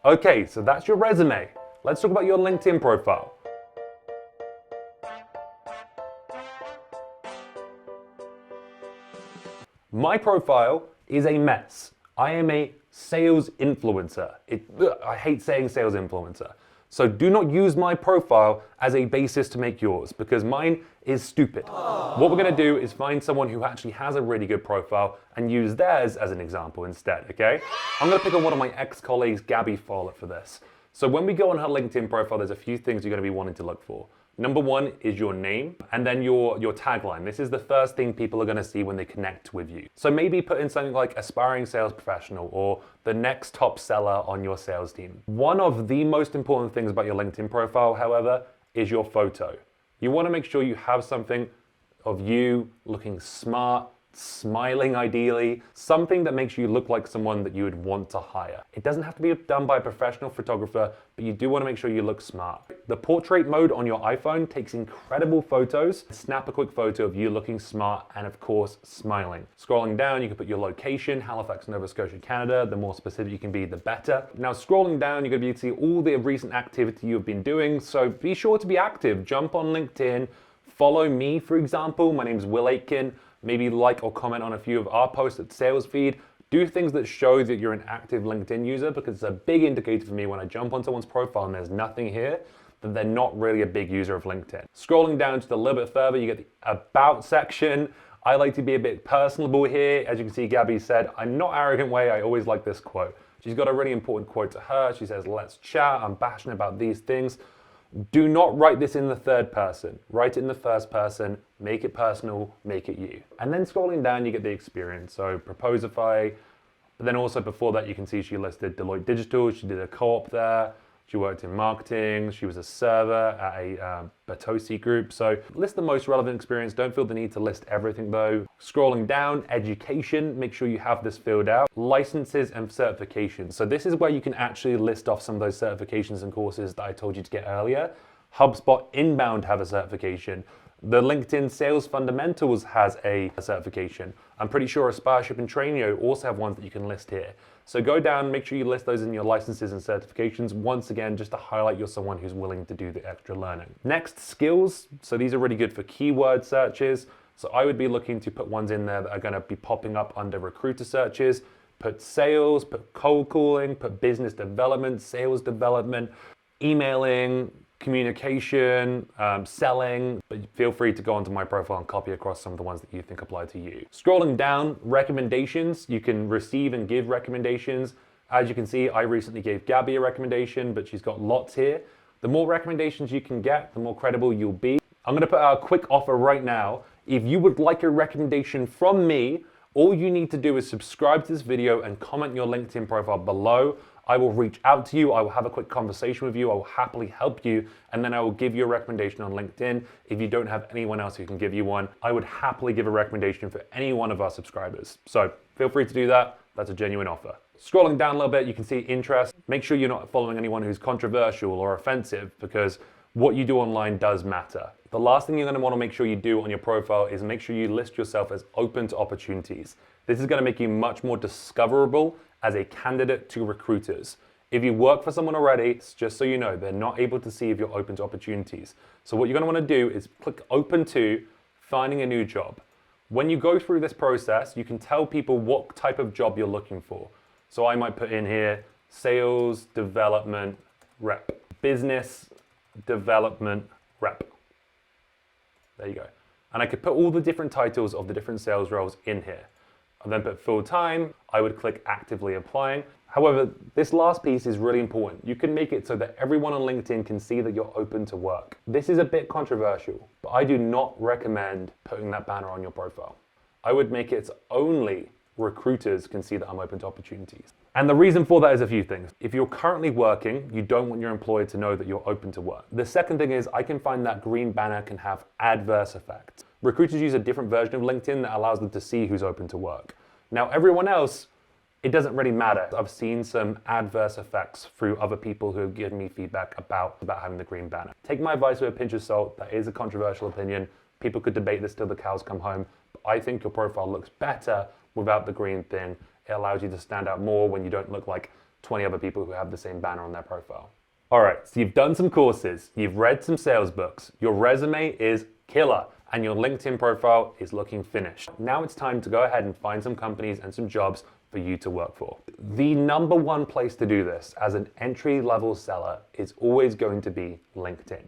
Okay, so that's your resume. Let's talk about your LinkedIn profile. My profile is a mess. I am a sales influencer. I hate saying sales influencer. So do not use my profile as a basis to make yours, because mine is stupid. What we're gonna do is find someone who actually has a really good profile and use theirs as an example instead, okay? I'm gonna pick on one of my ex-colleagues, Gabby Follett, for this. So when we go on her LinkedIn profile, there's a few things you're gonna be wanting to look for. Number one is your name, and then your tagline. This is the first thing people are gonna see when they connect with you. So maybe put in something like aspiring sales professional or the next top seller on your sales team. One of the most important things about your LinkedIn profile, however, is your photo. You wanna make sure you have something of you looking smart, smiling ideally, something that makes you look like someone that you would want to hire. It doesn't have to be done by a professional photographer, but you do want to make sure you look smart. The portrait mode on your iPhone takes incredible photos. Snap a quick photo of you looking smart and of course smiling. Scrolling down, you can put your location, Halifax, Nova Scotia, Canada. The more specific you can be, the better. Now scrolling down, you're going to be able to see all the recent activity you've been doing, so be sure to be active. Jump on LinkedIn, follow me, for example. My name is Will Aitken. Maybe like or comment on a few of our posts at SalesFeed. Do things that show that you're an active LinkedIn user, because it's a big indicator for me when I jump on someone's profile and there's nothing here, that they're not really a big user of LinkedIn. Scrolling down just a little bit further, you get the About section. I like to be a bit personable here. As you can see, Gabby said, I'm not arrogant way, I always like this quote. She's got a really important quote to her. She says, let's chat, I'm passionate about these things. Do not write this in the third person. Write it in the first person, make it personal, make it you. And then scrolling down, you get the experience. So Proposify, but then also before that, you can see she listed Deloitte Digital. She did a co-op there. She worked in marketing. She was a server at a Batosi group. So list the most relevant experience. Don't feel the need to list everything though. Scrolling down, education, make sure you have this filled out. Licenses and certifications. So this is where you can actually list off some of those certifications and courses that I told you to get earlier. HubSpot Inbound have a certification. The LinkedIn Sales Fundamentals has a certification. I'm pretty sure Aspireship and Trainio also have ones that you can list here. So go down, make sure you list those in your licenses and certifications, once again, just to highlight you're someone who's willing to do the extra learning. Next, skills. So these are really good for keyword searches. So I would be looking to put ones in there that are gonna be popping up under recruiter searches. Put sales, put cold calling, put business development, sales development, emailing, communication, selling, but feel free to go onto my profile and copy across some of the ones that you think apply to you. Scrolling down, recommendations, you can receive and give recommendations. As you can see, I recently gave Gabby a recommendation, but she's got lots here. The more recommendations you can get, the more credible you'll be. I'm gonna put out a quick offer right now. If you would like a recommendation from me, all you need to do is subscribe to this video and comment your LinkedIn profile below. I will reach out to you, I will have a quick conversation with you, I will happily help you, and then I will give you a recommendation on LinkedIn. If you don't have anyone else who can give you one, I would happily give a recommendation for any one of our subscribers. So feel free to do that, that's a genuine offer. Scrolling down a little bit, you can see interest. Make sure you're not following anyone who's controversial or offensive, because what you do online does matter. The last thing you're gonna wanna make sure you do on your profile is make sure you list yourself as open to opportunities. This is gonna make you much more discoverable as a candidate to recruiters. If you work for someone already, just so you know, they're not able to see if you're open to opportunities. So what you're gonna wanna do is click open to finding a new job. When you go through this process, you can tell people what type of job you're looking for. So I might put in here, sales development rep, business development rep. There you go. And I could put all the different titles of the different sales roles in here. I then put full time, I would click actively applying. However, this last piece is really important. You can make it so that everyone on LinkedIn can see that you're open to work. This is a bit controversial, but I do not recommend putting that banner on your profile. I would make it so only recruiters can see that I'm open to opportunities. And the reason for that is a few things. If you're currently working, you don't want your employer to know that you're open to work. The second thing is I can find that green banner can have adverse effects. Recruiters use a different version of LinkedIn that allows them to see who's open to work. Now, everyone else, it doesn't really matter. I've seen some adverse effects through other people who have given me feedback about having the green banner. Take my advice with a pinch of salt. That is a controversial opinion. People could debate this till the cows come home. But I think your profile looks better without the green thing. It allows you to stand out more when you don't look like 20 other people who have the same banner on their profile. All right, so you've done some courses, you've read some sales books, your resume is killer, and your LinkedIn profile is looking finished. Now it's time to go ahead and find some companies and some jobs for you to work for. The number one place to do this as an entry-level seller is always going to be LinkedIn.